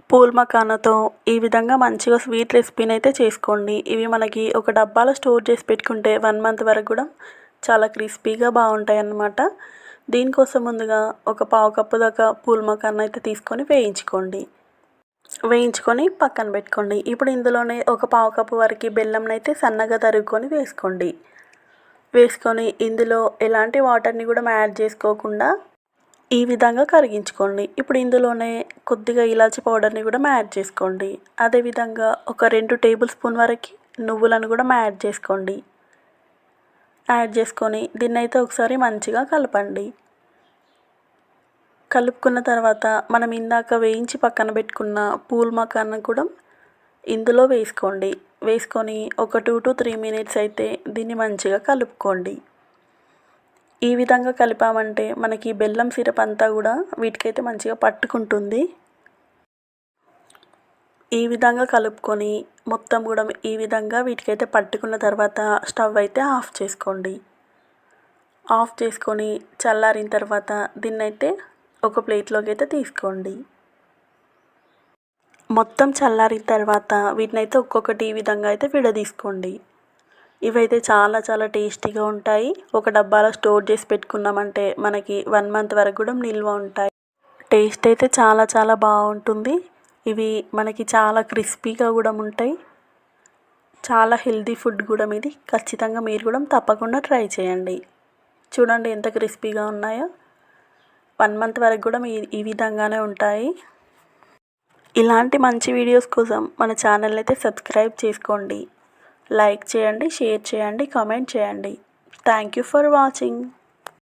Pool మఖానాతో ఈ విధంగా మంచిగా స్వీట్ రెసిపీని అయితే చేసుకోండి. ఇవి మనకి ఒక డబ్బాలో స్టోర్ చేసి పెట్టుకుంటే 1 మంత్ వరకు కూడా చాలా క్రిస్పీగా బాగుంటాయి అన్నమాట. దీనికోసం ముందుగా ఒక పావు కప్పు దాకా పూల్ మఖానా అయితే తీసుకొని వేయించుకొని పక్కన పెట్టుకోండి. ఇప్పుడు ఇందులోనే ఒక పావు కప్పు వరకు బెల్లంని అయితే సన్నగా తరుగుకొని వేసుకొని ఇందులో ఎలాంటి వాటర్ని కూడా యాడ్ చేసుకోకుండా ఈ విధంగా కరిగించుకోండి. ఇప్పుడు ఇందులోనే కొద్దిగా ఇలాచి పౌడర్ని కూడా యాడ్ చేసుకోండి. అదేవిధంగా ఒక 2 టేబుల్ స్పూన్ వరకు నువ్వులను కూడా యాడ్ చేసుకొని దీన్ని అయితే ఒకసారి మంచిగా కలపండి. కలుపుకున్న తర్వాత మనం ఇందాక వేయించి పక్కన పెట్టుకున్న పూల్ మఖానా కూడా ఇందులో వేసుకొని ఒక 2 to 3 మినిట్స్ అయితే దీన్ని మంచిగా కలుపుకోండి. ఈ విధంగా కలిపామంటే మనకి బెల్లం సిరప్ అంతా కూడా వీటికైతే మంచిగా పట్టుకుంటుంది. ఈ విధంగా కలుపుకొని మొత్తం కూడా ఈ విధంగా వీటికైతే పట్టుకున్న తర్వాత స్టవ్ అయితే ఆఫ్ చేసుకొని చల్లారిన తర్వాత దీన్నైతే ఒక ప్లేట్లోకి అయితే తీసుకోండి. మొత్తం చల్లారిన తర్వాత వీటినైతే ఒక్కొక్కటి ఈ విధంగా అయితే విడదీసుకోండి. ఇవైతే చాలా చాలా టేస్టీగా ఉంటాయి. ఒక డబ్బాలో స్టోర్ చేసి పెట్టుకున్నామంటే మనకి 1 మంత్ వరకు కూడా నిల్వ ఉంటాయి. టేస్ట్ అయితే చాలా చాలా బాగుంటుంది. ఇవి మనకి చాలా క్రిస్పీగా కూడా ఉంటాయి. చాలా హెల్తీ ఫుడ్ కూడా ఇది. ఖచ్చితంగా మీరు కూడా తప్పకుండా ట్రై చేయండి. చూడండి ఎంత క్రిస్పీగా ఉన్నాయో. 1 మంత్ వరకు కూడా ఈ విధంగానే ఉంటాయి. ఇలాంటి మంచి వీడియోస్ కోసం మన ఛానల్ అయితే సబ్స్క్రైబ్ చేసుకోండి. లైక్ చేయండి, షేర్ చేయండి, కామెంట్ చేయండి. Thank you for watching.